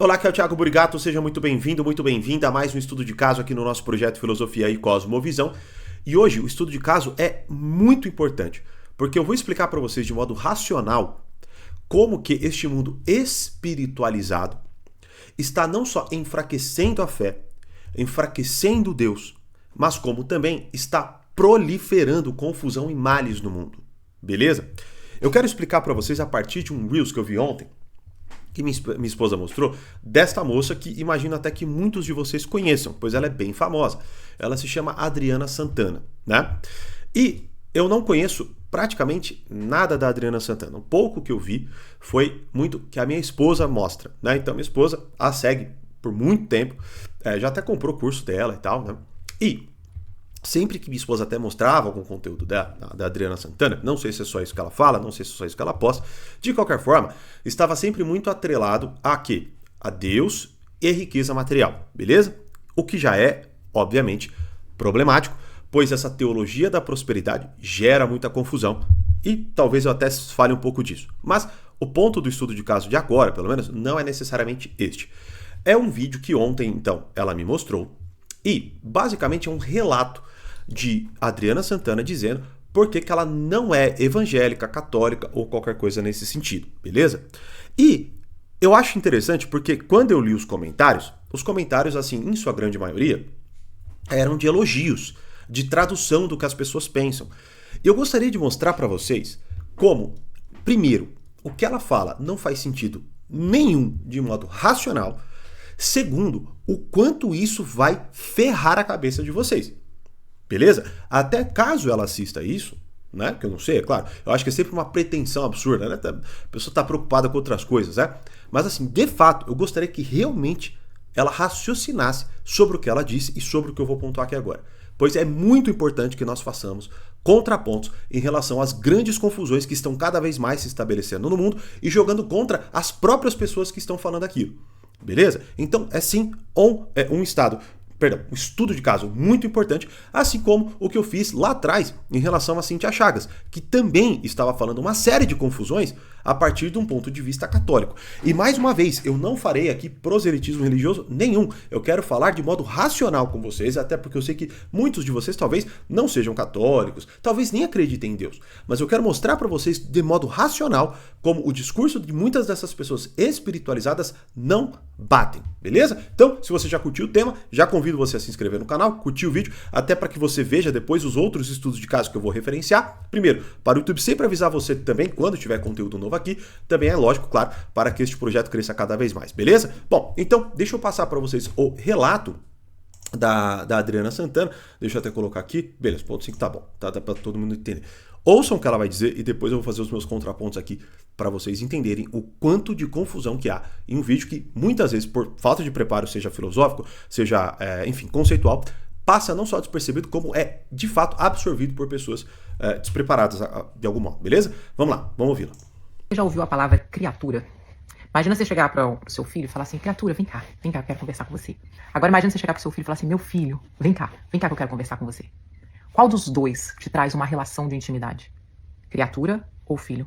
Olá, aqui é o Thiago Burigato, seja muito bem-vindo, muito bem-vinda a mais um estudo de caso aqui no nosso projeto Filosofia e Cosmovisão. E hoje o estudo de caso é muito importante, porque eu vou explicar para vocês de modo racional como que este mundo espiritualizado está não só enfraquecendo a fé, enfraquecendo Deus, mas como também está proliferando confusão e males no mundo. Beleza? Eu quero explicar para vocês a partir de um Reels que eu vi ontem, que minha esposa mostrou, desta moça que imagino até que muitos de vocês conheçam, pois ela é bem famosa. Ela se chama Adriana Santana, né? E eu não conheço praticamente nada da Adriana Santana. O pouco que eu vi foi muito que a minha esposa mostra, né? Então minha esposa a segue por muito tempo, já até comprou o curso dela e tal, né? E sempre que minha esposa até mostrava algum conteúdo da Adriana Santana, não sei se é só isso que ela fala, não sei se é só isso que ela posta, de qualquer forma, estava sempre muito atrelado a quê? A Deus e riqueza material, beleza? O que já é, obviamente, problemático, pois essa teologia da prosperidade gera muita confusão e talvez eu até fale um pouco disso. Mas o ponto do estudo de caso de agora, pelo menos, não é necessariamente este. É um vídeo que ontem, então, ela me mostrou e, basicamente, é um relato de Adriana Santana dizendo por que ela não é evangélica, católica ou qualquer coisa nesse sentido, beleza? E eu acho interessante porque quando eu li os comentários, assim, em sua grande maioria, eram de elogios, de tradução do que as pessoas pensam. Eu gostaria de mostrar para vocês como, primeiro, o que ela fala não faz sentido nenhum de modo racional. Segundo, o quanto isso vai ferrar a cabeça de vocês. Beleza? Até caso ela assista isso, né? Que eu não sei, é claro. Eu acho que é sempre uma pretensão absurda, né? A pessoa está preocupada com outras coisas, né? Mas assim, de fato, eu gostaria que realmente ela raciocinasse sobre o que ela disse e sobre o que eu vou pontuar aqui agora. Pois é muito importante que nós façamos contrapontos em relação às grandes confusões que estão cada vez mais se estabelecendo no mundo e jogando contra as próprias pessoas que estão falando aquilo. Beleza? Então é sim um estudo de caso muito importante, assim como o que eu fiz lá atrás em relação a Cíntia Chagas, que também estava falando uma série de confusões a partir de um ponto de vista católico. E mais uma vez, eu não farei aqui proselitismo religioso nenhum. Eu quero falar de modo racional com vocês, até porque eu sei que muitos de vocês talvez não sejam católicos, talvez nem acreditem em Deus. Mas eu quero mostrar para vocês de modo racional como o discurso de muitas dessas pessoas espiritualizadas não batem, beleza? Então, se você já curtiu o tema, já convido você a se inscrever no canal, curtir o vídeo, até para que você veja depois os outros estudos de caso que eu vou referenciar. Primeiro, para o YouTube sempre avisar você também quando tiver conteúdo novo aqui. Também é lógico, claro, para que este projeto cresça cada vez mais, beleza? Bom, então deixa eu passar para vocês o relato da Adriana Santana. Deixa eu até colocar aqui. Beleza, ponto 5 tá bom, tá para todo mundo entender. Ouçam o que ela vai dizer e depois eu vou fazer os meus contrapontos aqui para vocês entenderem o quanto de confusão que há em um vídeo que muitas vezes, por falta de preparo, seja filosófico, seja, enfim, conceitual, passa não só despercebido, como é de fato absorvido por pessoas despreparadas de algum modo, beleza? Vamos lá, vamos ouvi-la. Você já ouviu a palavra criatura? Imagina você chegar para o seu filho e falar assim: criatura, vem cá, eu quero conversar com você. Agora imagina você chegar para o seu filho e falar assim: meu filho, vem cá que eu quero conversar com você. Qual dos dois te traz uma relação de intimidade? Criatura ou filho?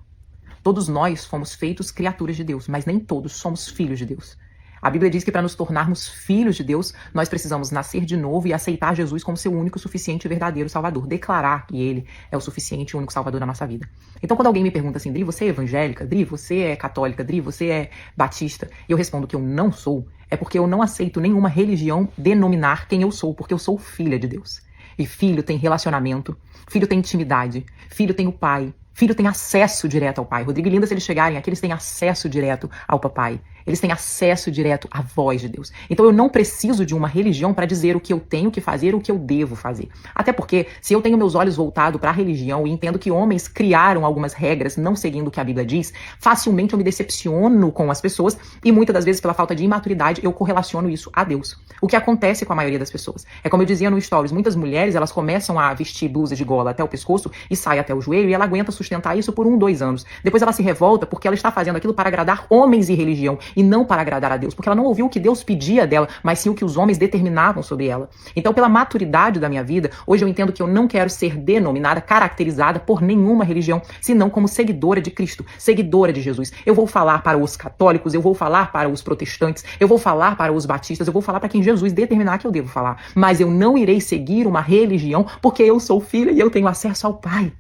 Todos nós fomos feitos criaturas de Deus, mas nem todos somos filhos de Deus. A Bíblia diz que para nos tornarmos filhos de Deus, nós precisamos nascer de novo e aceitar Jesus como seu único, suficiente e verdadeiro Salvador. Declarar que Ele é o suficiente e único Salvador da nossa vida. Então quando alguém me pergunta assim: Dri, você é evangélica? Dri, você é católica? Dri, você é batista? E eu respondo que eu não sou, é porque eu não aceito nenhuma religião denominar quem eu sou, porque eu sou filha de Deus. E filho tem relacionamento, filho tem intimidade, filho tem o pai, filho tem acesso direto ao pai. Rodrigo e Linda, se eles chegarem aqui, eles têm acesso direto ao papai. Eles têm acesso direto à voz de Deus. Então eu não preciso de uma religião para dizer o que eu tenho que fazer, o que eu devo fazer. Até porque, se eu tenho meus olhos voltados para a religião e entendo que homens criaram algumas regras não seguindo o que a Bíblia diz, facilmente eu me decepciono com as pessoas e muitas das vezes, pela falta de imaturidade, eu correlaciono isso a Deus. O que acontece com a maioria das pessoas. É como eu dizia no Stories, muitas mulheres, elas começam a vestir blusa de gola até o pescoço e sai até o joelho e ela aguenta sustentar isso por 1, 2 anos. Depois ela se revolta porque ela está fazendo aquilo para agradar homens e religião. e não para agradar a Deus, porque ela não ouviu o que Deus pedia dela, mas sim o que os homens determinavam sobre ela. Então, pela maturidade da minha vida, hoje eu entendo que eu não quero ser denominada, caracterizada por nenhuma religião, senão como seguidora de Cristo, seguidora de Jesus. Eu vou falar para os católicos, eu vou falar para os protestantes, eu vou falar para os batistas, eu vou falar para quem Jesus determinar que eu devo falar, mas eu não irei seguir uma religião, porque eu sou filha e eu tenho acesso ao Pai.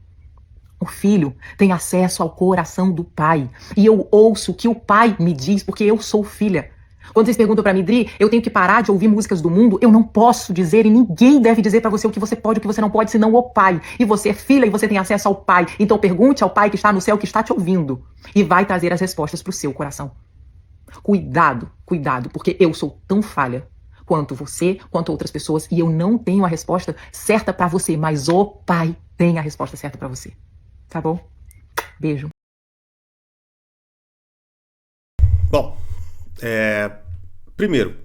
O filho tem acesso ao coração do pai. E eu ouço o que o pai me diz, porque eu sou filha. Quando vocês perguntam pra mim, Dri, eu tenho que parar de ouvir músicas do mundo, eu não posso dizer e ninguém deve dizer pra você o que você pode e o que você não pode, senão o pai. E você é filha e você tem acesso ao pai. Então pergunte ao pai que está no céu, que está te ouvindo. E vai trazer as respostas pro seu coração. Cuidado, cuidado, porque eu sou tão falha quanto você, quanto outras pessoas, e eu não tenho a resposta certa pra você, mas o pai tem a resposta certa pra você. Tá bom? Beijo. Bom, primeiro,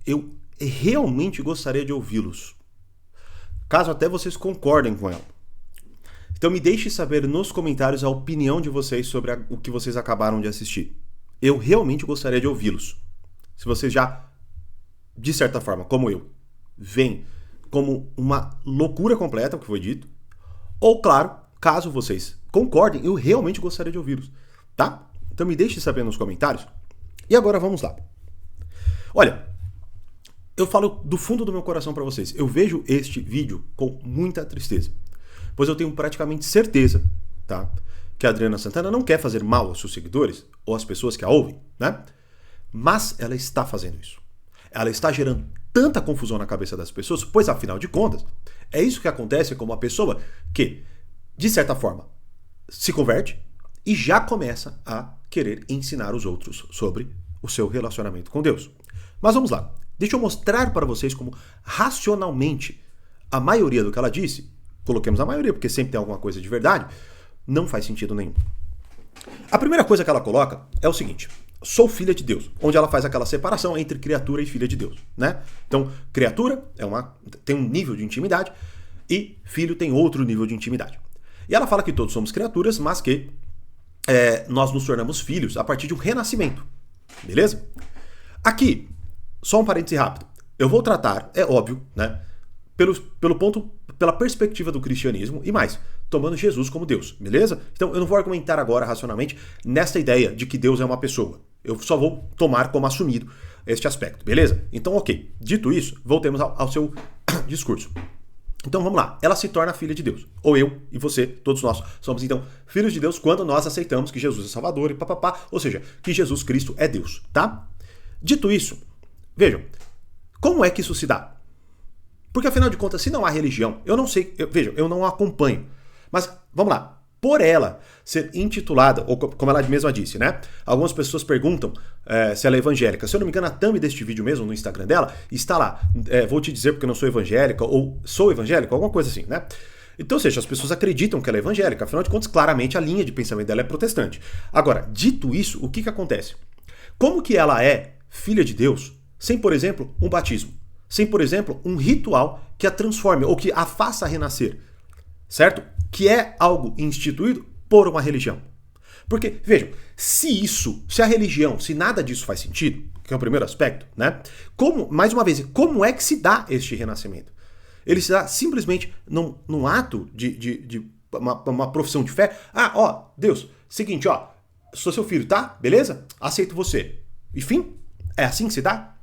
eu realmente gostaria de ouvi-los, caso até vocês concordem com ela. Então me deixe saber nos comentários a opinião de vocês sobre o que vocês acabaram de assistir. Eu realmente gostaria de ouvi-los. Se vocês já, de certa forma, como eu, veem como uma loucura completa o que foi dito, ou claro, caso vocês concordem, eu realmente gostaria de ouvi-los, tá? Então me deixe saber nos comentários. E agora vamos lá. Olha, eu falo do fundo do meu coração para vocês. Eu vejo este vídeo com muita tristeza, pois eu tenho praticamente certeza, tá, que a Adriana Santana não quer fazer mal aos seus seguidores ou às pessoas que a ouvem, né? Mas ela está fazendo isso. Ela está gerando tanta confusão na cabeça das pessoas, pois afinal de contas, é isso que acontece com uma pessoa que, de certa forma, se converte e já começa a querer ensinar os outros sobre o seu relacionamento com Deus. Mas vamos lá. Deixa eu mostrar para vocês como racionalmente a maioria do que ela disse, coloquemos a maioria porque sempre tem alguma coisa de verdade, não faz sentido nenhum. A primeira coisa que ela coloca é o seguinte: sou filha de Deus, onde ela faz aquela separação entre criatura e filha de Deus, né? Então, criatura tem um nível de intimidade e filho tem outro nível de intimidade. E ela fala que todos somos criaturas, mas que nós nos tornamos filhos a partir de um renascimento. Beleza? Aqui, só um parêntese rápido. Eu vou tratar, é óbvio, né, pela perspectiva do cristianismo e mais, tomando Jesus como Deus, beleza? Então eu não vou argumentar agora racionalmente nessa ideia de que Deus é uma pessoa. Eu só vou tomar como assumido este aspecto, beleza? Então, ok. Dito isso, voltemos ao seu discurso. Então vamos lá, ela se torna filha de Deus. Ou eu e você, todos nós, somos então filhos de Deus quando nós aceitamos que Jesus é Salvador e papapá, ou seja, que Jesus Cristo é Deus, tá? Dito isso, vejam, como é que isso se dá? Porque afinal de contas, se não há religião, eu não sei, vejam, eu não acompanho. Mas vamos lá, por ela ser intitulada, ou como ela mesma disse, né? Algumas pessoas perguntam se ela é evangélica. Se eu não me engano, a thumb deste vídeo mesmo, no Instagram dela, está lá. Vou te dizer porque eu não sou evangélica, ou sou evangélica, alguma coisa assim, né? Então, ou seja, as pessoas acreditam que ela é evangélica. Afinal de contas, claramente a linha de pensamento dela é protestante. Agora, dito isso, o que acontece? Como que ela é filha de Deus sem, por exemplo, um batismo? Sem, por exemplo, um ritual que a transforme ou que a faça renascer? Certo? Que é algo instituído por uma religião. Porque, vejam, se a religião, se nada disso faz sentido, que é o primeiro aspecto, né? Mais uma vez, como é que se dá este renascimento? Ele se dá simplesmente num ato de uma profissão de fé. Deus, seguinte, sou seu filho, tá? Beleza? Aceito você. Enfim, é assim que se dá?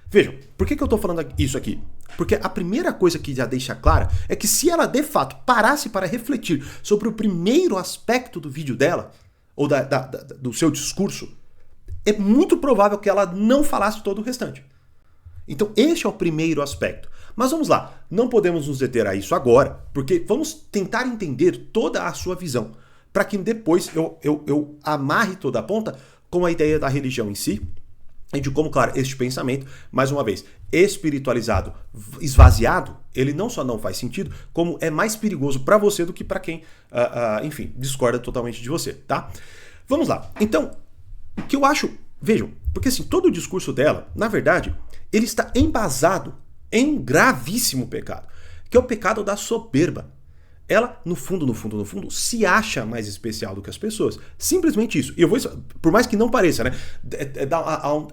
Vejam, por que eu tô falando isso aqui? Porque a primeira coisa que já deixa clara é que se ela de fato parasse para refletir sobre o primeiro aspecto do vídeo dela, ou do seu discurso, é muito provável que ela não falasse todo o restante. Então este é o primeiro aspecto. Mas vamos lá, não podemos nos deter a isso agora, porque vamos tentar entender toda a sua visão, para que depois eu amarre toda a ponta com a ideia da religião em si, e de como, claro, este pensamento, mais uma vez, espiritualizado, esvaziado, ele não só não faz sentido, como é mais perigoso para você do que para quem, enfim, discorda totalmente de você, tá? Vamos lá. Então, o que eu acho, vejam, porque assim, todo o discurso dela, na verdade, ele está embasado em um gravíssimo pecado, que é o pecado da soberba. ela, no fundo, se acha mais especial do que as pessoas. Simplesmente isso. E eu vou, por mais que não pareça, né?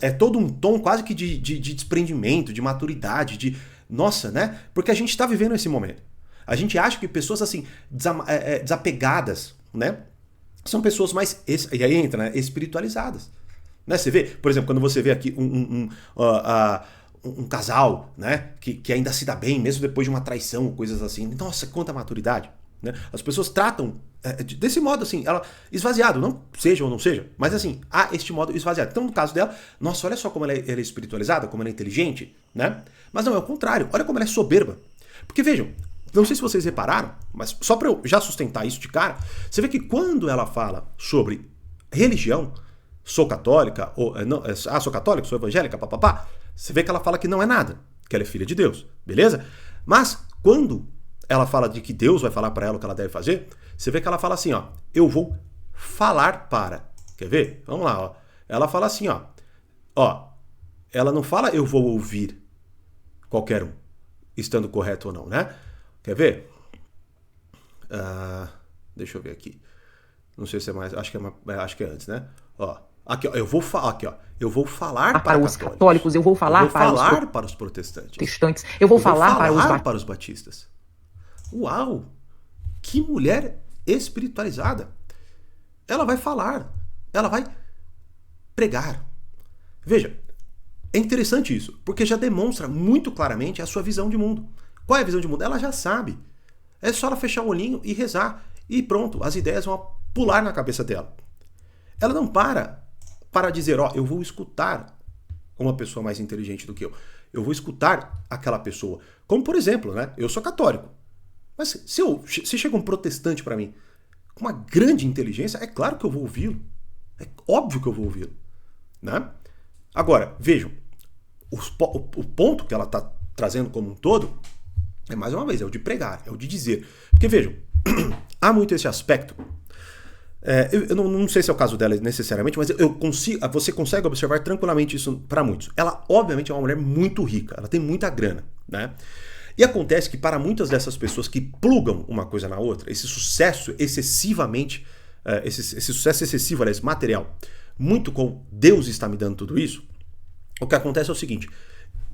É todo um tom quase que de desprendimento, de maturidade, de... Nossa, né? Porque a gente está vivendo esse momento. A gente acha que pessoas, assim, desapegadas, né? São pessoas mais... E aí entra, né? Espiritualizadas. Né? Você vê, por exemplo, quando você vê aqui um casal, né, que ainda se dá bem, mesmo depois de uma traição, coisas assim. Nossa, quanta maturidade. Né? As pessoas tratam desse modo, assim, ela esvaziado, não seja ou não seja, mas assim, há este modo esvaziado. Então, no caso dela, nossa, olha só como ela é espiritualizada, como ela é inteligente, né? Mas não, é o contrário, olha como ela é soberba. Porque vejam, não sei se vocês repararam, mas só para eu já sustentar isso de cara, você vê que quando ela fala sobre religião, sou católica, ou não, sou católica, sou evangélica, papapá, você vê que ela fala que não é nada, que ela é filha de Deus, beleza? Mas quando ela fala de que Deus vai falar para ela o que ela deve fazer, você vê que ela fala assim, ó, eu vou falar para. Quer ver? Vamos lá, ó. Ela fala assim, ó, ela não fala eu vou ouvir qualquer um, estando correto ou não, né? Quer ver? Deixa eu ver aqui. Não sei se é mais, acho que é antes, né? Ó, aqui, ó, eu vou falar para os católicos, eu vou falar para os protestantes, eu vou falar para os batistas. Uau! Que mulher espiritualizada! Ela vai falar, ela vai pregar. Veja, é interessante isso, porque já demonstra muito claramente a sua visão de mundo. Qual é a visão de mundo? Ela já sabe. É só ela fechar o olhinho e rezar. E pronto, as ideias vão pular na cabeça dela. Ela não para dizer, ó, eu vou escutar uma pessoa mais inteligente do que eu. Eu vou escutar aquela pessoa. Como, por exemplo, né? Eu sou católico. Mas se chega um protestante para mim com uma grande inteligência, é claro que eu vou ouvi-lo. É óbvio que eu vou ouvi-lo. Né? Agora, vejam, o ponto que ela está trazendo como um todo é, mais uma vez, é o de pregar, é o de dizer. Porque, vejam, há muito esse aspecto. Eu não sei se é o caso dela necessariamente, mas você consegue observar tranquilamente isso para muitos. Ela, obviamente, é uma mulher muito rica, ela tem muita grana, né? E acontece que para muitas dessas pessoas que plugam uma coisa na outra, esse sucesso excessivamente, esse sucesso excessivo, aliás, material, muito com Deus está me dando tudo isso, o que acontece é o seguinte,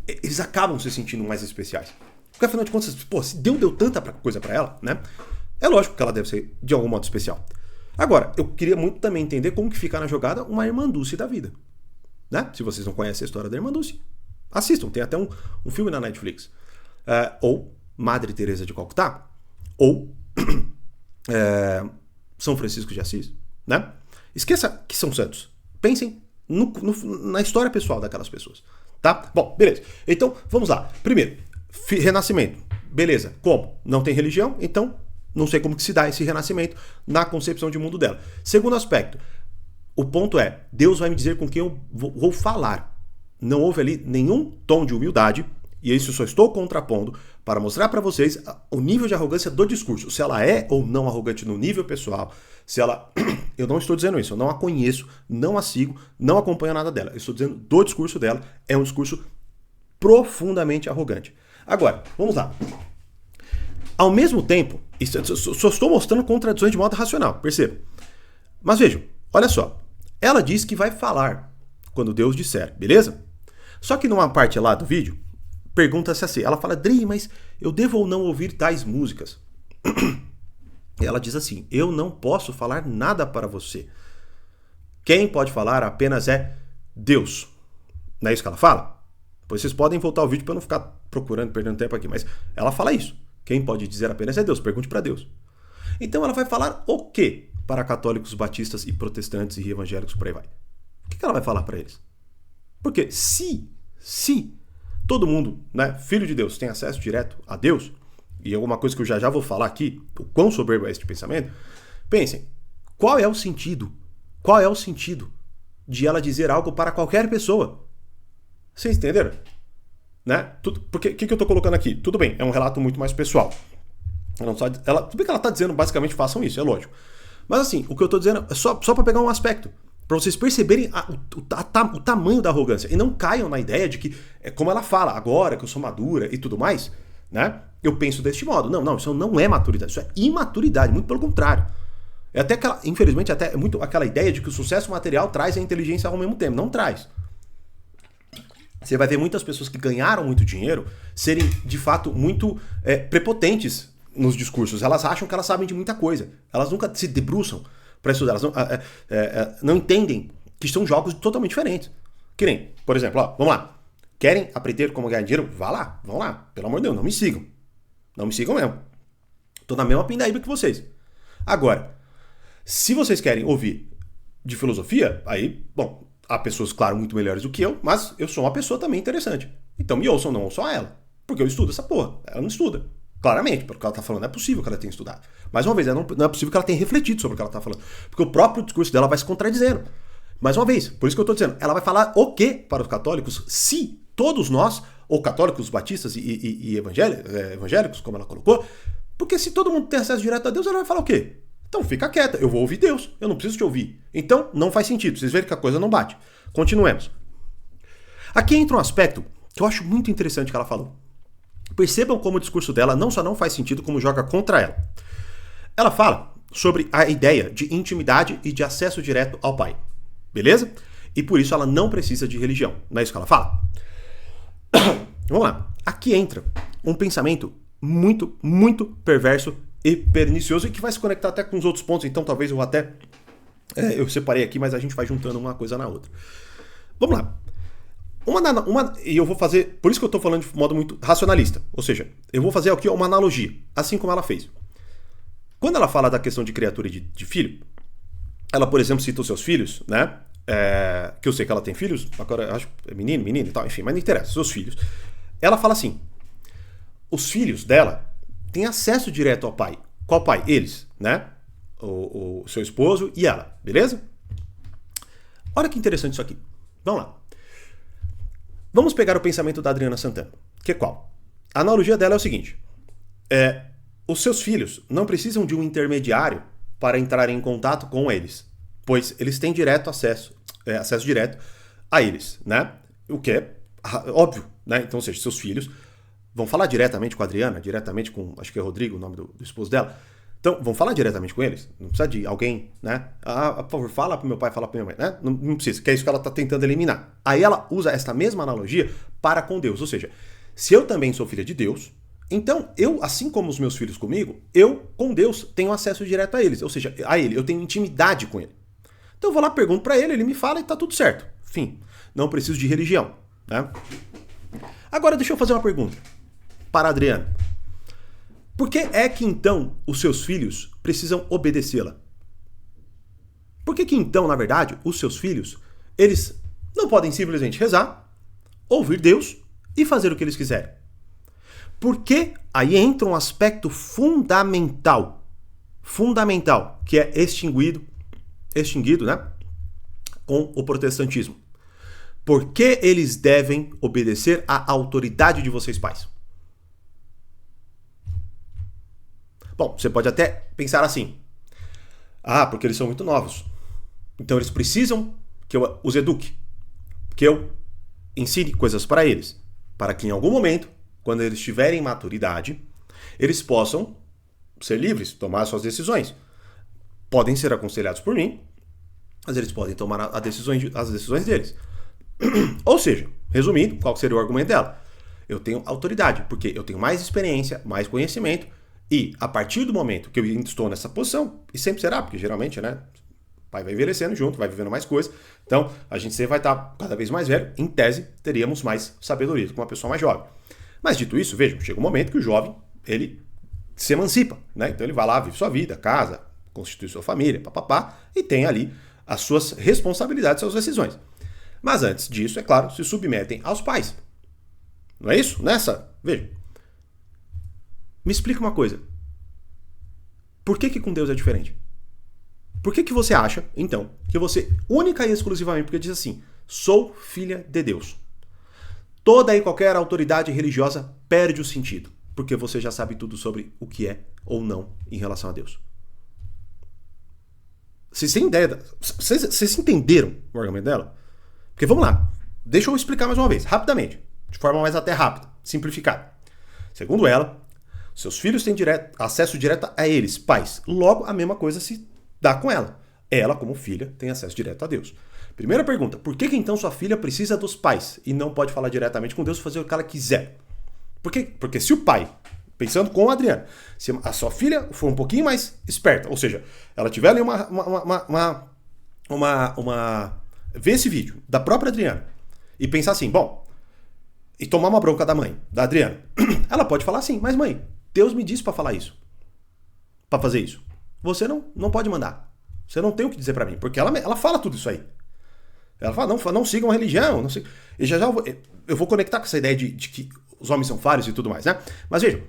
eles acabam se sentindo mais especiais. Porque afinal de contas, pô, se Deus deu tanta coisa para ela, né? É lógico que ela deve ser de algum modo especial. Agora, eu queria muito também entender como que fica na jogada uma Irmanduce da vida. Né? Se vocês não conhecem a história da Irmanduce, assistam, tem até um filme na Netflix. Ou Madre Teresa de Calcutá, ou São Francisco de Assis, né? Esqueça que são santos. Pensem na história pessoal daquelas pessoas, tá? Bom, beleza. Então, vamos lá. Primeiro, renascimento. Beleza. Como? Não tem religião, então não sei como que se dá esse renascimento na concepção de mundo dela. Segundo aspecto, o ponto é, Deus vai me dizer com quem eu vou falar. Não houve ali nenhum tom de humildade, e isso eu só estou contrapondo para mostrar para vocês o nível de arrogância do discurso. Se ela é ou não arrogante no nível pessoal, se ela... Eu não estou dizendo isso, eu não a conheço, não a sigo, não acompanho nada dela. Eu estou dizendo do discurso dela, é um discurso profundamente arrogante. Agora, vamos lá. Ao mesmo tempo, só estou mostrando contradições de modo racional, perceba. Mas vejam, olha só. Ela diz que vai falar quando Deus disser, beleza? Só que numa parte lá do vídeo, pergunta-se assim, ela fala, Dri, mas eu devo ou não ouvir tais músicas? Ela diz assim, eu não posso falar nada para você. Quem pode falar apenas é Deus. Não é isso que ela fala? Pois vocês podem voltar ao vídeo para não ficar procurando, perdendo tempo aqui, mas ela fala isso. Quem pode dizer apenas é Deus, pergunte para Deus. Então ela vai falar o quê para católicos, batistas e protestantes e evangélicos, por aí vai? O que ela vai falar para eles? Porque se todo mundo, né, filho de Deus, tem acesso direto a Deus, e alguma coisa que eu já vou falar aqui, o quão soberbo é este pensamento, pensem, qual é o sentido de ela dizer algo para qualquer pessoa? Vocês entenderam? Né? Porque o que eu estou colocando aqui? Tudo bem, é um relato muito mais pessoal. Tudo bem que ela está dizendo basicamente façam isso, é lógico. Mas assim, o que eu estou dizendo é só para pegar um aspecto, para vocês perceberem o tamanho da arrogância. E não caiam na ideia de que, como ela fala, agora que eu sou madura e tudo mais, né? eu penso deste modo. Não, isso não é maturidade, isso é imaturidade, muito pelo contrário. É até aquela, infelizmente, até muito aquela ideia de que o sucesso material traz a inteligência ao mesmo tempo. Não traz. Você vai ver muitas pessoas que ganharam muito dinheiro serem, de fato, muito prepotentes nos discursos. Elas acham que elas sabem de muita coisa. Elas nunca se debruçam para estudar. Elas não entendem que são jogos totalmente diferentes. Que nem, por exemplo, ó, vamos lá. Querem aprender como ganhar dinheiro? Vão lá. Pelo amor de Deus, não me sigam. Não me sigam mesmo. Tô na mesma pindaíba que vocês. Agora, se vocês querem ouvir de filosofia, aí, bom, há pessoas, claro, muito melhores do que eu, mas eu sou uma pessoa também interessante. Então me ouçam, não só ela. Porque eu estudo essa porra. Ela não estuda. Claramente, porque ela tá falando, não é possível que ela tenha estudado. Mais uma vez, não é possível que ela tenha refletido sobre o que ela tá falando. Porque o próprio discurso dela vai se contradizendo. Mais uma vez, por isso que eu tô dizendo, ela vai falar o quê para os católicos se todos nós, ou católicos, batistas e evangélicos, como ela colocou, porque se todo mundo tem acesso direto a Deus, ela vai falar o quê? Então fica quieta, eu vou ouvir Deus, eu não preciso te ouvir. Então não faz sentido, vocês verem que a coisa não bate. Continuemos. Aqui entra um aspecto que eu acho muito interessante que ela falou. Percebam como o discurso dela não só não faz sentido, como joga contra ela. Ela fala sobre a ideia de intimidade e de acesso direto ao Pai. Beleza? E por isso ela não precisa de religião. Não é isso que ela fala? Vamos lá. Aqui entra um pensamento muito, muito perverso e pernicioso e que vai se conectar até com os outros pontos. Então talvez eu até... eu separei aqui, mas a gente vai juntando uma coisa na outra. Vamos lá. E eu vou fazer... Por isso que eu estou falando de modo muito racionalista. Ou seja, eu vou fazer aqui uma analogia. Assim como ela fez. Quando ela fala da questão de criatura e de filho... Ela, por exemplo, cita os seus filhos, né? Que eu sei que ela tem filhos, agora acho que é menino e tal, enfim, mas não interessa, seus filhos. Ela fala assim: os filhos dela têm acesso direto ao pai. Qual pai? Eles, né? O seu esposo e ela, beleza? Olha que interessante isso aqui. Vamos lá. Vamos pegar o pensamento da Adriana Santana, que é qual? A analogia dela é o seguinte: os seus filhos não precisam de um intermediário para entrar em contato com eles, pois eles têm acesso direto a eles, né? O que é óbvio, né? Então, ou seja, seus filhos vão falar diretamente com a Adriana, diretamente com, acho que é Rodrigo, o nome do esposo dela. Então, vão falar diretamente com eles. Não precisa de alguém, né? Por favor, fala pro meu pai, fala pra minha mãe, né? Não precisa, que é isso que ela tá tentando eliminar. Aí ela usa esta mesma analogia para com Deus, ou seja, se eu também sou filha de Deus, então, eu, assim como os meus filhos comigo, eu, com Deus, tenho acesso direto a eles. Ou seja, a ele, eu tenho intimidade com ele. Então eu vou lá, pergunto pra ele, ele me fala e tá tudo certo. Fim. Não preciso de religião, né? Agora, deixa eu fazer uma pergunta para a Adriana. Por que é que, então, os seus filhos precisam obedecê-la? Por que então, na verdade, os seus filhos, eles não podem simplesmente rezar, ouvir Deus e fazer o que eles quiserem? Porque aí entra um aspecto fundamental, que é extinguido, né, com o protestantismo. Por que eles devem obedecer à autoridade de vocês pais? Bom, você pode até pensar assim: porque eles são muito novos. Então eles precisam que eu os eduque, que eu ensine coisas para eles, para que em algum momento, quando eles tiverem maturidade, eles possam ser livres, tomar suas decisões. Podem ser aconselhados por mim, mas eles podem tomar as decisões deles. Ou seja, resumindo, qual seria o argumento dela? Eu tenho autoridade, porque eu tenho mais experiência, mais conhecimento, e a partir do momento que eu estou nessa posição, e sempre será, porque geralmente, né, o pai vai envelhecendo junto, vai vivendo mais coisas, então a gente sempre vai estar cada vez mais velho, em tese, teríamos mais sabedoria com uma pessoa mais jovem. Mas dito isso, vejam, chega um momento que o jovem, ele se emancipa, né? Então ele vai lá, vive sua vida, casa, constitui sua família, papapá, e tem ali as suas responsabilidades, suas decisões. Mas antes disso, é claro, se submetem aos pais. Não é isso? Nessa? Veja. Me explica uma coisa. Por que com Deus é diferente? Por que você acha, então, que você, única e exclusivamente, porque diz assim, sou filha de Deus, toda e qualquer autoridade religiosa perde o sentido, porque você já sabe tudo sobre o que é ou não em relação a Deus. Vocês têm ideia? Vocês entenderam o argumento dela? Porque vamos lá, deixa eu explicar mais uma vez, rapidamente, de forma mais até rápida, simplificada. Segundo ela, Seus filhos têm acesso direto a eles, pais. Logo, a mesma coisa se dá com ela. Ela, como filha, tem acesso direto a Deus. Primeira pergunta, por que então sua filha precisa dos pais e não pode falar diretamente com Deus e fazer o que ela quiser? Por quê? Porque se o pai, pensando com a Adriana, se a sua filha for um pouquinho mais esperta, ou seja, ela tiver ali ver esse vídeo da própria Adriana e pensar assim, bom, e tomar uma bronca da mãe, da Adriana, ela pode falar assim, mas mãe, Deus me disse pra falar isso, pra fazer isso. Você não pode mandar. Você não tem o que dizer pra mim, porque ela fala tudo isso aí. Ela fala, não sigam a religião, não sigam. E já eu vou conectar com essa ideia de que os homens são falhos e tudo mais, né? Mas vejam,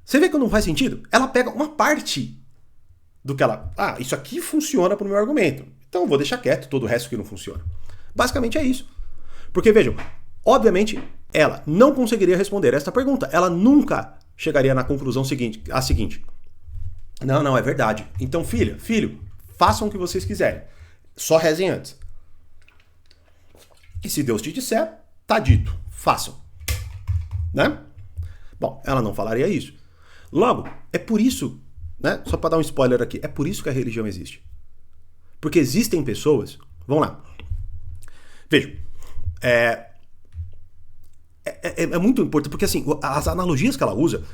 você vê que não faz sentido? Ela pega uma parte do que ela... Ah, isso aqui funciona pro meu argumento. Então eu vou deixar quieto todo o resto que não funciona. Basicamente é isso. Porque vejam, obviamente ela não conseguiria responder esta pergunta. Ela nunca chegaria na conclusão seguinte. Não, é verdade. Então filho, façam o que vocês quiserem. Só rezem antes. E se Deus te disser, tá dito. Façam. Né? Bom, ela não falaria isso. Logo, é por isso, né? Só para dar um spoiler aqui, é por isso que a religião existe. Porque existem pessoas... Vamos lá. Vejam. É muito importante, porque assim, as analogias que ela usa,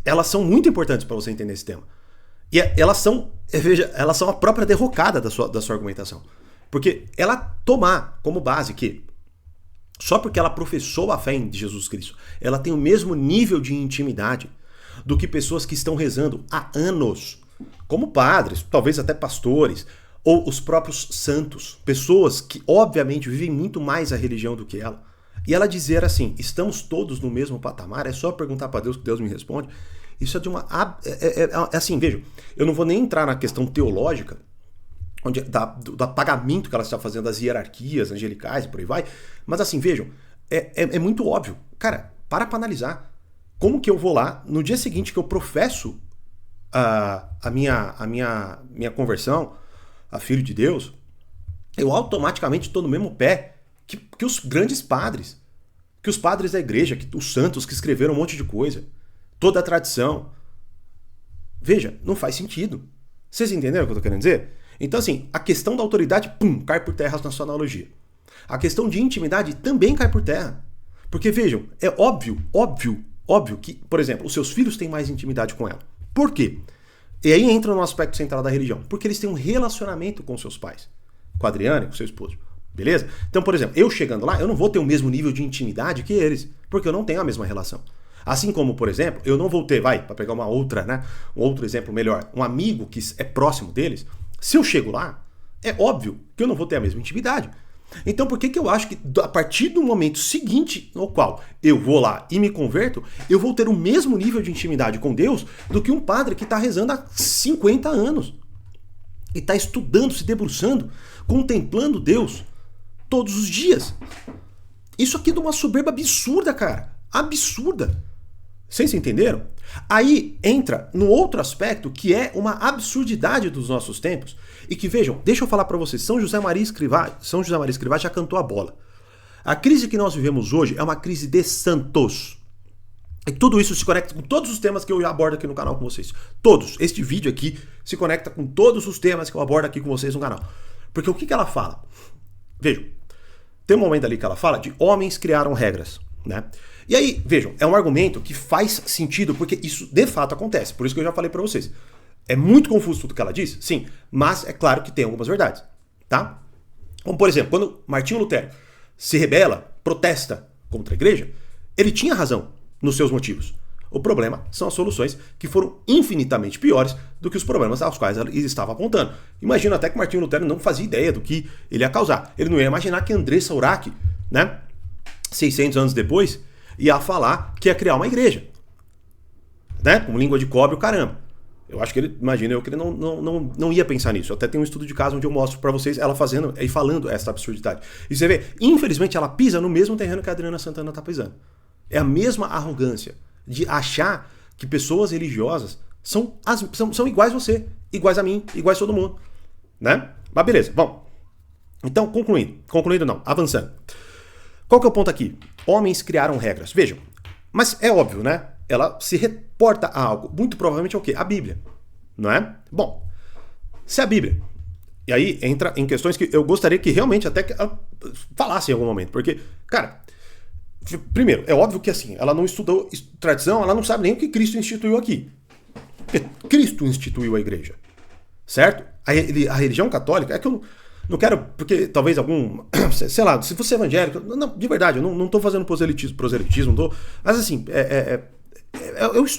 elas são muito importantes para você entender esse tema. E elas são a própria derrocada da sua argumentação. Porque ela tomar como base que só porque ela professou a fé em Jesus Cristo, ela tem o mesmo nível de intimidade do que pessoas que estão rezando há anos, como padres, talvez até pastores, ou os próprios santos, pessoas que obviamente vivem muito mais a religião do que ela. E ela dizer assim, estamos todos no mesmo patamar, é só perguntar para Deus que Deus me responde. Isso é de uma... assim, vejam, eu não vou nem entrar na questão teológica, do apagamento que ela está fazendo das hierarquias angelicais e por aí vai, mas assim, vejam, é muito óbvio. Cara, para analisar. Como que eu vou lá, no dia seguinte que eu professo a minha conversão a filho de Deus, eu automaticamente estou no mesmo pé que os grandes padres, que os padres da igreja, que os santos que escreveram um monte de coisa, toda a tradição. Veja, não faz sentido. Vocês entenderam o que eu estou querendo dizer? Então assim, a questão da autoridade, cai por terra na sua analogia. A questão de intimidade também cai por terra. Porque vejam, é óbvio que, por exemplo, os seus filhos têm mais intimidade com ela. Por quê? E aí entra no aspecto central da religião. Porque eles têm um relacionamento com seus pais. Com a Adriana e com seu esposo. Beleza? Então, por exemplo, eu chegando lá, eu não vou ter o mesmo nível de intimidade que eles. Porque eu não tenho a mesma relação. Assim como, por exemplo, eu não vou ter, para pegar um outro exemplo melhor, um amigo que é próximo deles, se eu chego lá, é óbvio que eu não vou ter a mesma intimidade. Então por que eu acho que a partir do momento seguinte no qual eu vou lá e me converto, eu vou ter o mesmo nível de intimidade com Deus do que um padre que está rezando há 50 anos e está estudando, se debruçando, contemplando Deus todos os dias. Isso aqui é de uma soberba absurda, cara. Absurda. Vocês entenderam? Aí entra no outro aspecto que é uma absurdidade dos nossos tempos e que, vejam, deixa eu falar para vocês, São José Maria Escrivá já cantou a bola. A crise que nós vivemos hoje é uma crise de santos. E tudo isso se conecta com todos os temas que eu já abordo aqui no canal com vocês. Todos. Este vídeo aqui se conecta com todos os temas que eu abordo aqui com vocês no canal. Porque o que ela fala? Vejam, tem um momento ali que ela fala de homens criaram regras, né? E aí, vejam, é um argumento que faz sentido porque isso de fato acontece. Por isso que eu já falei pra vocês. É muito confuso tudo que ela diz? Sim, mas é claro que tem algumas verdades, tá? Como, por exemplo, quando Martinho Lutero se rebela, protesta contra a igreja, ele tinha razão nos seus motivos. O problema são as soluções que foram infinitamente piores do que os problemas aos quais ele estava apontando. Imagino até que Martinho Lutero não fazia ideia do que ele ia causar. Ele não ia imaginar que Andressa Urach, né, 600 anos depois, ia falar que ia criar uma igreja, né, com língua de cobre o caramba. Eu acho que ele, imagina eu, que ele não ia pensar nisso. Eu até tenho um estudo de caso onde eu mostro pra vocês ela fazendo e falando essa absurdidade. E você vê, infelizmente ela pisa no mesmo terreno que a Adriana Santana tá pisando. É a mesma arrogância de achar que pessoas religiosas são iguais a você, iguais a mim, iguais a todo mundo, né? Mas beleza, bom. Então, avançando. Qual que é o ponto aqui? Homens criaram regras. Vejam, mas é óbvio, né? ela se reporta a algo. Muito provavelmente é o quê? A Bíblia, não é? Bom, se a Bíblia... E aí entra em questões que eu gostaria que realmente até ela falasse em algum momento. Porque, cara, primeiro, é óbvio que assim, ela não estudou tradição, ela não sabe nem o que Cristo instituiu aqui. Porque Cristo instituiu a igreja, certo? A religião católica, é que eu não quero, porque talvez algum, sei lá, se você é evangélico, não, de verdade, eu não tô fazendo proselitismo, não tô, mas assim, é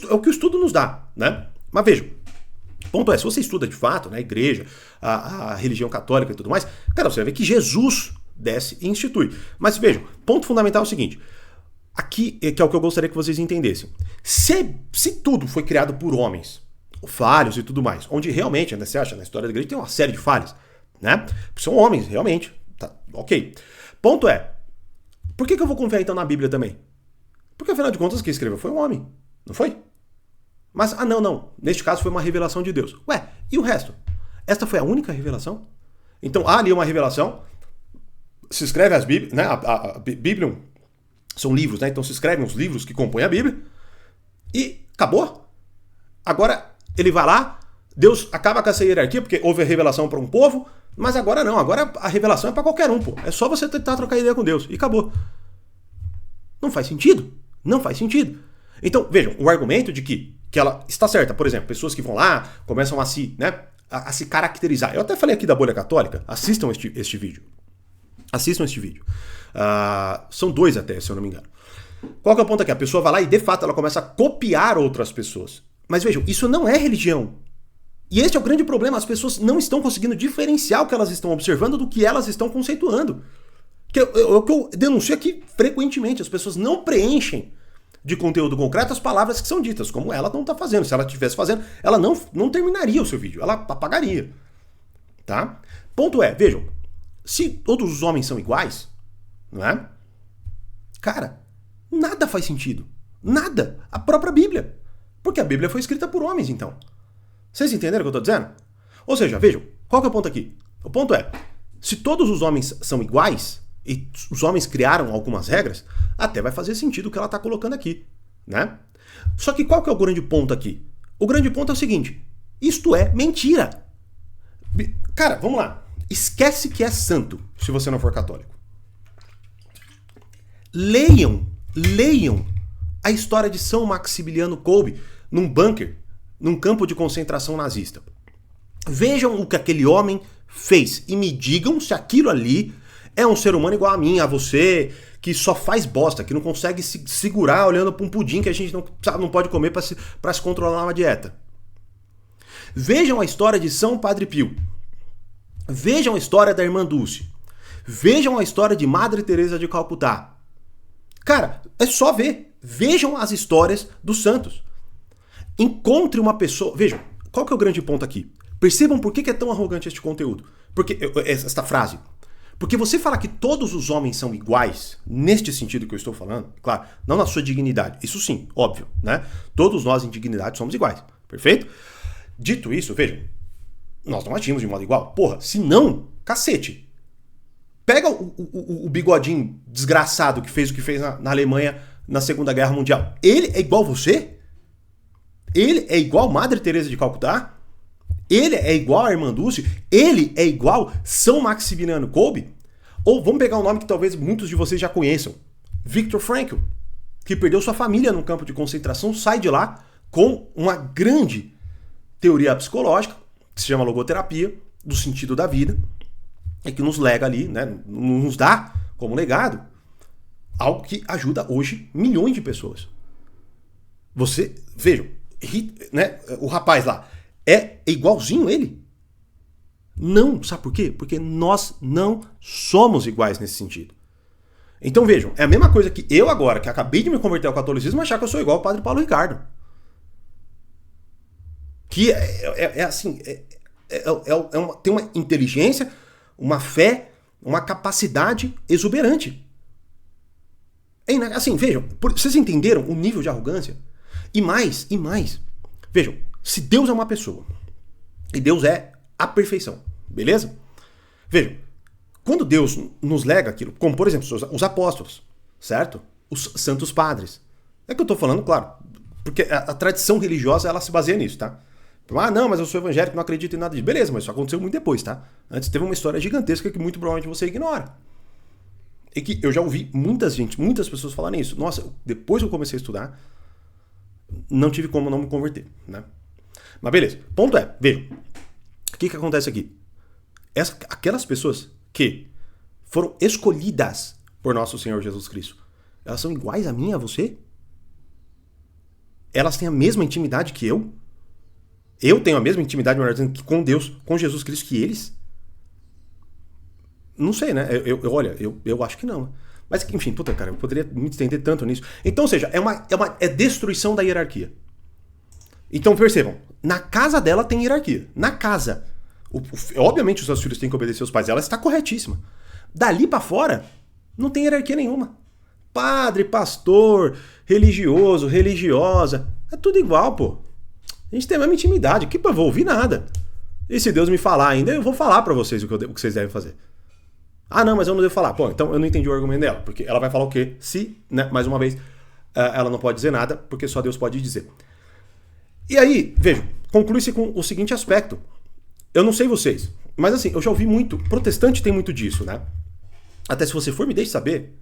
o que o estudo nos dá, né? Mas vejam, o ponto é, se você estuda de fato, né, a igreja, a religião católica e tudo mais, cara, você vai ver que Jesus desce e institui. Mas vejam, ponto fundamental é o seguinte, aqui, que é o que eu gostaria que vocês entendessem. Se tudo foi criado por homens, falhos e tudo mais, onde realmente, né, você acha, na história da igreja tem uma série de falhas, né? São homens, realmente. Tá, ok. Ponto é, por que eu vou confiar então na Bíblia também? Porque afinal de contas quem escreveu foi um homem, não foi? Mas, não. Neste caso foi uma revelação de Deus. Ué, e o resto? Esta foi a única revelação? Então há ali uma revelação, se escreve as Bíblias, né? A Bíblia são livros, né? Então se escrevem os livros que compõem a Bíblia e acabou. Agora ele vai lá, Deus acaba com essa hierarquia porque houve a revelação para um povo, mas agora não, agora a revelação é para qualquer um, pô. É só você tentar trocar ideia com Deus e acabou. Não faz sentido. Não faz sentido. Então, vejam, o argumento de que ela está certa, por exemplo, pessoas que vão lá, começam a se, né, a se caracterizar. Eu até falei aqui da bolha católica, assistam este vídeo. Assistam este vídeo. São 2 até, se eu não me engano. Qual que é o ponto aqui? A pessoa vai lá e, de fato, ela começa a copiar outras pessoas. Mas vejam, isso não é religião. E este é o grande problema. As pessoas não estão conseguindo diferenciar o que elas estão observando do que elas estão conceituando. Que o que eu denuncio aqui frequentemente. As pessoas não preenchem de conteúdo concreto as palavras que são ditas, como ela não está fazendo. Se ela estivesse fazendo, ela não terminaria o seu vídeo. Ela apagaria. Tá? Ponto é, vejam, se todos os homens são iguais, não é? Cara, nada faz sentido. Nada. A própria Bíblia. Porque a Bíblia foi escrita por homens, então. Vocês entenderam o que eu estou dizendo? Ou seja, vejam, qual que é o ponto aqui? O ponto é, se todos os homens são iguais, e os homens criaram algumas regras, até vai fazer sentido o que ela está colocando aqui, né? Só que qual que é o grande ponto aqui? O grande ponto é o seguinte, isto é mentira. Cara, vamos lá. Esquece que é santo, se você não for católico. Leiam a história de São Maximiliano Kolbe num bunker, num campo de concentração nazista. Vejam o que aquele homem fez e me digam se aquilo ali é um ser humano igual a mim, a você, que só faz bosta, que não consegue se segurar olhando para um pudim que a gente não pode comer para se controlar uma dieta. Vejam a história de São Padre Pio. Vejam a história da Irmã Dulce. Vejam a história de Madre Teresa de Calcutá. Cara, é só ver. Vejam as histórias dos santos. Encontre uma pessoa... Vejam, qual que é o grande ponto aqui? Percebam por que é tão arrogante este conteúdo. Porque esta frase... Porque você falar que todos os homens são iguais, neste sentido que eu estou falando, claro, não na sua dignidade, isso sim, óbvio, né? Todos nós em dignidade somos iguais, perfeito? Dito isso, vejam, nós não agimos de modo igual. Porra, se não, cacete. Pega o bigodinho desgraçado que fez o que fez na Alemanha na Segunda Guerra Mundial. Ele é igual você? Ele é igual Madre Teresa de Calcutá? Ele é igual a Irmã Dulce? Ele é igual São Maximiliano Kolbe? Ou vamos pegar um nome que talvez muitos de vocês já conheçam. Viktor Frankl, que perdeu sua família num campo de concentração, sai de lá com uma grande teoria psicológica, que se chama logoterapia, do sentido da vida, e que nos lega ali, né, nos dá como legado algo que ajuda hoje milhões de pessoas. Você, vejam, né, o rapaz lá, é igualzinho ele? Não, sabe por quê? Porque nós não somos iguais nesse sentido. Então vejam, é a mesma coisa que eu agora, que acabei de me converter ao catolicismo, achar que eu sou igual ao Padre Paulo Ricardo. Que tem uma inteligência, uma fé, uma capacidade exuberante. Assim, vejam, vocês entenderam o nível de arrogância? E mais, vejam, se Deus é uma pessoa, e Deus é a perfeição, beleza? Vejam, quando Deus nos lega aquilo, como por exemplo os apóstolos, certo? Os santos padres. É que eu estou falando, claro, Porque a tradição religiosa, ela se baseia nisso, tá? Ah, não, mas eu sou evangélico, não acredito em nada disso. Beleza, mas isso aconteceu muito depois, tá? Antes teve uma história gigantesca que muito provavelmente você ignora. E que eu já ouvi muitas pessoas falarem isso. Nossa, depois que eu comecei a estudar, não tive como não me converter, né? Mas beleza, ponto é, vejam, o que acontece aqui? Aquelas pessoas que foram escolhidas por nosso Senhor Jesus Cristo, elas são iguais a mim e a você? Elas têm a mesma intimidade que eu? Eu tenho a mesma intimidade, melhor dizendo, com Deus, com Jesus Cristo que eles? Não sei, né? Eu acho que não. Mas, enfim, puta, cara, eu poderia me estender tanto nisso. Então, ou seja, é destruição da hierarquia. Então, percebam, na casa dela tem hierarquia. Na casa. Obviamente, os seus filhos têm que obedecer aos pais. Ela está corretíssima. Dali pra fora, não tem hierarquia nenhuma. Padre, pastor, religioso, religiosa, é tudo igual, pô. A gente tem a mesma intimidade. Aqui, pô, eu vou ouvir nada. E se Deus me falar ainda, eu vou falar pra vocês o que vocês devem fazer. Ah, não, mas eu não devo falar. Pô, então eu não entendi o argumento dela. Porque ela vai falar o quê? Se, né, mais uma vez, ela não pode dizer nada, porque só Deus pode dizer. E aí, vejam, conclui-se com o seguinte aspecto. Eu não sei vocês, mas assim, eu já ouvi muito, protestante tem muito disso, né? Até se você for, me deixe saber.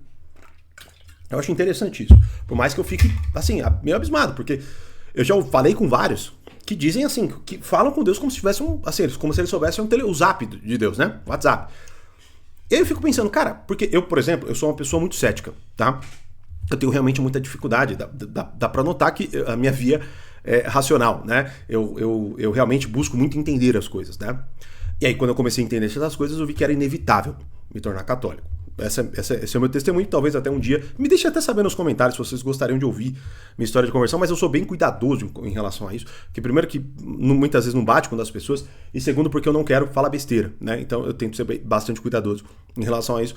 Eu acho interessante isso. Por mais que eu fique, assim, meio abismado, porque eu já falei com vários que dizem assim, que falam com Deus como se tivesse como se eles soubessem o zap de Deus, né? WhatsApp. E aí eu fico pensando, cara, porque eu, por exemplo, eu sou uma pessoa muito cética, tá? Eu tenho realmente muita dificuldade, dá pra notar que a minha via é racional, né? Eu realmente busco muito entender as coisas, né? E aí quando eu comecei a entender essas coisas, eu vi que era inevitável me tornar católico. Esse é o meu testemunho, talvez até um dia. Me deixe até saber nos comentários se vocês gostariam de ouvir minha história de conversão, mas eu sou bem cuidadoso em relação a isso. Porque primeiro que muitas vezes não bate com as pessoas, e segundo porque eu não quero falar besteira, né? Então eu tento ser bastante cuidadoso em relação a isso.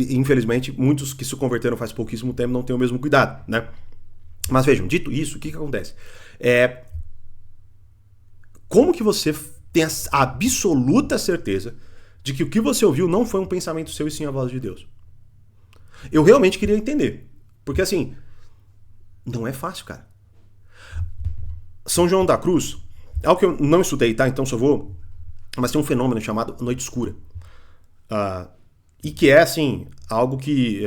Infelizmente, muitos que se converteram faz pouquíssimo tempo não têm o mesmo cuidado, né? Mas vejam, dito isso, o que acontece? Como que você tem a absoluta certeza de que o que você ouviu não foi um pensamento seu e sim a voz de Deus? Eu realmente queria entender. Porque assim, não é fácil, cara. São João da Cruz, é algo que eu não estudei, tá? Então só vou... Mas tem um fenômeno chamado noite escura. E que é, assim, algo que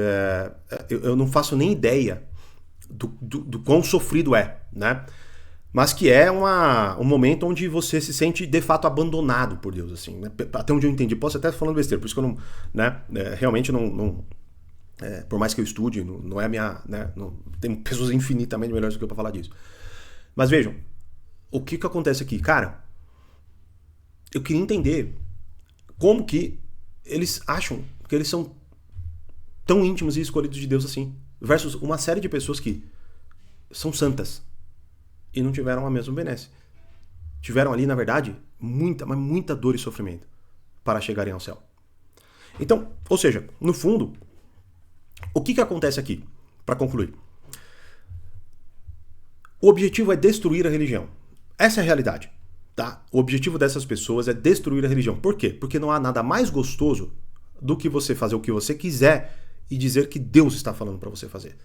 eu não faço nem ideia do quão sofrido é, né? Mas que é um momento onde você se sente, de fato, abandonado por Deus, assim, né? Até onde eu entendi. Posso até estar falando besteira, por isso que eu não, né, realmente não por mais que eu estude, não é a minha, né, tem pessoas infinitamente melhores do que eu para falar disso. Mas vejam, o que acontece aqui? Cara, eu queria entender como que eles acham que eles são tão íntimos e escolhidos de Deus assim, versus uma série de pessoas que são santas e não tiveram a mesma benesse. Tiveram ali, na verdade, muita dor e sofrimento para chegarem ao céu. Então, ou seja, no fundo, o que acontece aqui? Para concluir. O objetivo é destruir a religião. Essa é a realidade, tá? O objetivo dessas pessoas é destruir a religião. Por quê? Porque não há nada mais gostoso do que você fazer o que você quiser e dizer que Deus está falando para você fazer.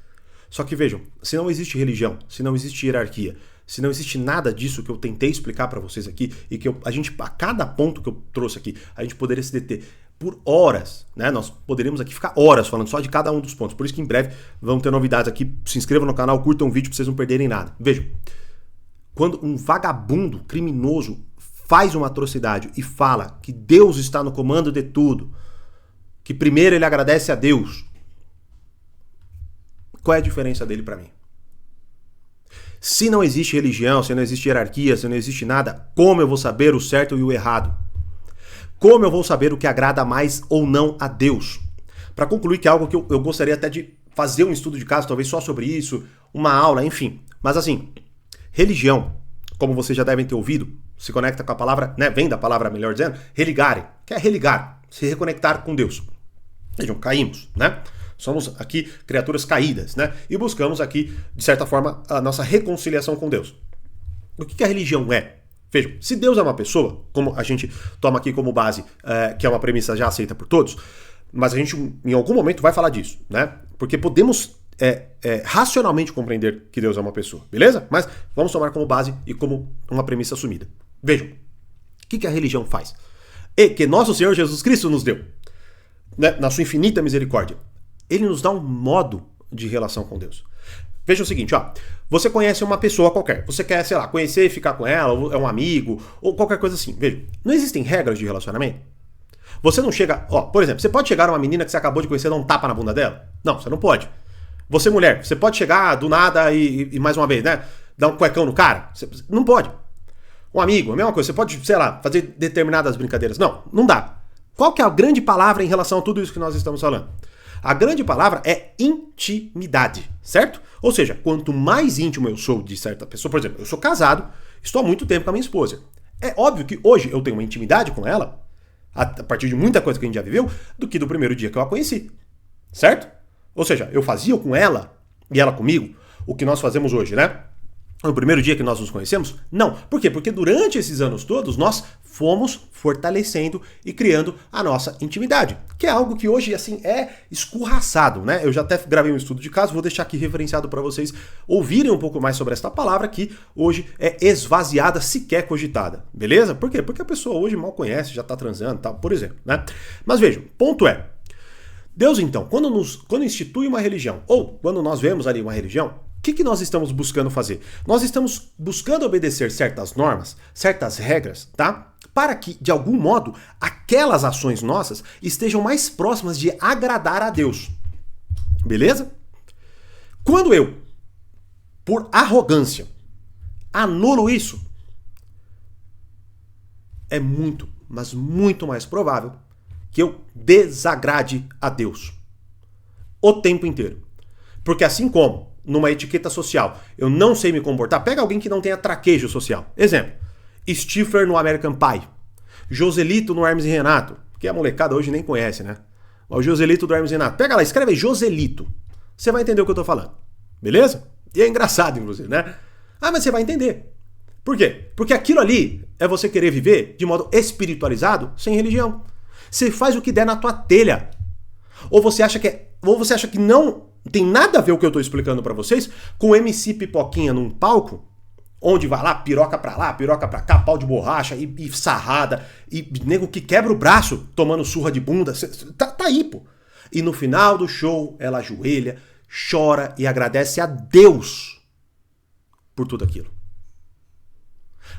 Só que vejam, se não existe religião, se não existe hierarquia, se não existe nada disso que eu tentei explicar para vocês aqui e que a cada ponto que eu trouxe aqui, a gente poderia se deter por horas, né? Nós poderíamos aqui ficar horas falando só de cada um dos pontos. Por isso que em breve vão ter novidades aqui. Se inscrevam no canal, curtam o vídeo para vocês não perderem nada. Vejam, quando um vagabundo criminoso faz uma atrocidade e fala que Deus está no comando de tudo, que primeiro ele agradece a Deus, qual é a diferença dele para mim? Se não existe religião, se não existe hierarquia, se não existe nada, como eu vou saber o certo e o errado? Como eu vou saber o que agrada mais ou não a Deus? Para concluir, que é algo que eu gostaria até de fazer um estudo de caso, talvez só sobre isso, uma aula, enfim. Mas assim, religião, como vocês já devem ter ouvido, se conecta com a palavra, né, vem da palavra, melhor dizendo, religare, que é religar, se reconectar com Deus. Vejam, caímos, né? Somos aqui criaturas caídas, né? E buscamos aqui, de certa forma, a nossa reconciliação com Deus. O que a religião é? Vejam, se Deus é uma pessoa, como a gente toma aqui como base, que é uma premissa já aceita por todos, mas a gente em algum momento vai falar disso, né? Porque podemos racionalmente compreender que Deus é uma pessoa, beleza? Mas vamos tomar como base e como uma premissa assumida. Vejam, o que a religião faz? E que nosso Senhor Jesus Cristo nos deu, né, na sua infinita misericórdia. Ele nos dá um modo de relação com Deus. Veja o seguinte, ó, você conhece uma pessoa qualquer, você quer, sei lá, conhecer e ficar com ela, ou é um amigo, ou qualquer coisa assim. Veja, não existem regras de relacionamento? Você não chega, ó, por exemplo, você pode chegar a uma menina que você acabou de conhecer e dar um tapa na bunda dela? Não, você não pode. Você, mulher, você pode chegar do nada e mais uma vez, né, dar um cuecão no cara? Você não pode. Um amigo, a mesma coisa, você pode, sei lá, fazer determinadas brincadeiras. Não, não dá. Qual que é a grande palavra em relação a tudo isso que nós estamos falando? A grande palavra é intimidade, certo? Ou seja, quanto mais íntimo eu sou de certa pessoa, por exemplo, eu sou casado, estou há muito tempo com a minha esposa. É óbvio que hoje eu tenho uma intimidade com ela, a partir de muita coisa que a gente já viveu, do que do primeiro dia que eu a conheci, certo? Ou seja, eu fazia com ela e ela comigo o que nós fazemos hoje, né? No primeiro dia que nós nos conhecemos? Não. Por quê? Porque durante esses anos todos nós fomos fortalecendo e criando a nossa intimidade, que é algo que hoje assim é escorraçado, né? Eu já até gravei um estudo de caso, vou deixar aqui referenciado para vocês ouvirem um pouco mais sobre esta palavra que hoje é esvaziada, sequer cogitada, beleza? Por quê? Porque a pessoa hoje mal conhece, já tá transando e tal, por exemplo, né? Mas vejam, ponto é, Deus então, quando institui uma religião, ou quando nós vemos ali uma religião, o que nós estamos buscando fazer? Nós estamos buscando obedecer certas normas, certas regras, tá? Para que, de algum modo, aquelas ações nossas estejam mais próximas de agradar a Deus. Beleza? Quando eu, por arrogância, anulo isso, é muito, mas muito mais provável que eu desagrade a Deus o tempo inteiro. Porque assim como numa etiqueta social eu não sei me comportar, pega alguém que não tenha traquejo social. Exemplo, Stifler no American Pie, Joselito no Hermes e Renato, que a molecada hoje nem conhece, né? O Joselito do Hermes e Renato. Pega lá, escreve aí, Joselito. Você vai entender o que eu tô falando. Beleza? E é engraçado, inclusive, né? Ah, mas você vai entender. Por quê? Porque aquilo ali é você querer viver de modo espiritualizado, sem religião. Você faz o que der na tua telha. Ou você acha que não tem nada a ver o que eu tô explicando pra vocês com o MC Pipoquinha num palco, onde vai lá, piroca pra cá, pau de borracha e sarrada, e nego que quebra o braço tomando surra de bunda. Tá aí, pô. E no final do show, ela ajoelha, chora e agradece a Deus por tudo aquilo.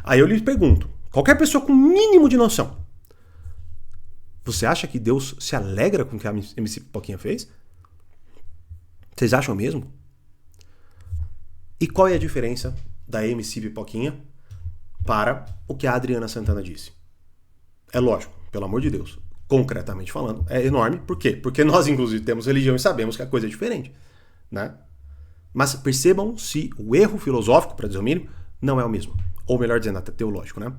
Aí eu lhe pergunto, qualquer pessoa com mínimo de noção, você acha que Deus se alegra com o que a MC Pipoquinha fez? Vocês acham mesmo? E qual é a diferença da MC Pipoquinha para o que a Adriana Santana disse? É lógico, pelo amor de Deus, concretamente falando, é enorme. Por quê? Porque nós, inclusive, temos religião e sabemos que a coisa é diferente, né? Mas percebam se o erro filosófico, para dizer o mínimo, não é o mesmo. Ou melhor dizendo, até teológico, né?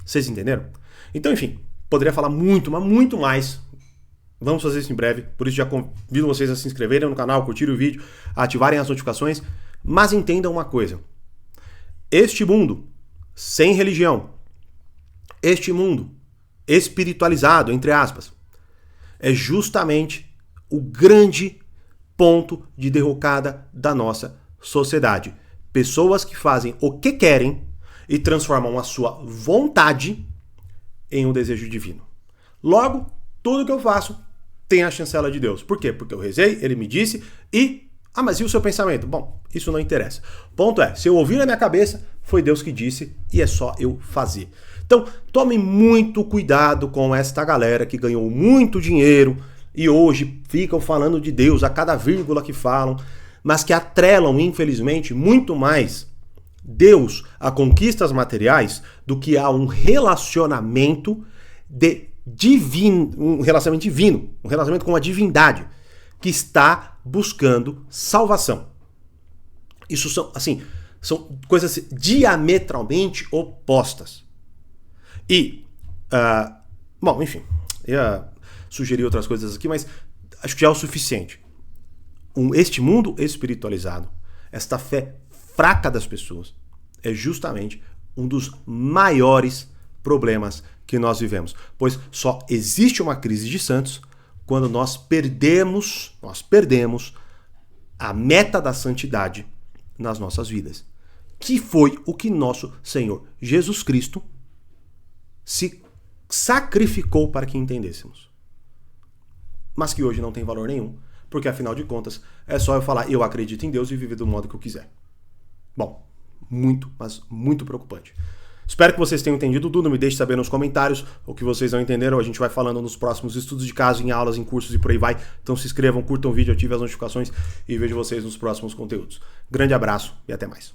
Vocês entenderam? Então, enfim, poderia falar muito, mas muito mais. Vamos fazer isso em breve, por isso já convido vocês a se inscreverem no canal, curtirem o vídeo, ativarem as notificações, mas entendam uma coisa. Este mundo sem religião, este mundo espiritualizado, entre aspas, é justamente o grande ponto de derrocada da nossa sociedade. Pessoas que fazem o que querem e transformam a sua vontade em um desejo divino. Logo, tudo que eu faço tem a chancela de Deus. Por quê? Porque eu rezei, ele me disse e... Ah, mas e o seu pensamento? Bom, isso não interessa. Ponto é, se eu ouvir na minha cabeça, foi Deus que disse e é só eu fazer. Então, tomem muito cuidado com esta galera que ganhou muito dinheiro e hoje ficam falando de Deus a cada vírgula que falam, mas que atrelam, infelizmente, muito mais Deus a conquistas materiais do que a um relacionamento divino, um relacionamento divino, um relacionamento com a divindade que está buscando salvação. Isso são coisas diametralmente opostas. E, bom, enfim, ia sugerir outras coisas aqui, mas acho que já é o suficiente. Este mundo espiritualizado, esta fé fraca das pessoas, é justamente um dos maiores problemas que nós vivemos. Pois só existe uma crise de santos quando nós perdemos a meta da santidade nas nossas vidas, que foi o que nosso Senhor Jesus Cristo se sacrificou para que entendêssemos. Mas que hoje não tem valor nenhum, porque afinal de contas é só eu falar eu acredito em Deus e viver do modo que eu quiser. Bom, muito, mas muito preocupante. Espero que vocês tenham entendido tudo, me deixe saber nos comentários o que vocês não entenderam, a gente vai falando nos próximos estudos de caso, em aulas, em cursos e por aí vai. Então se inscrevam, curtam o vídeo, ativem as notificações e vejo vocês nos próximos conteúdos. Grande abraço e até mais.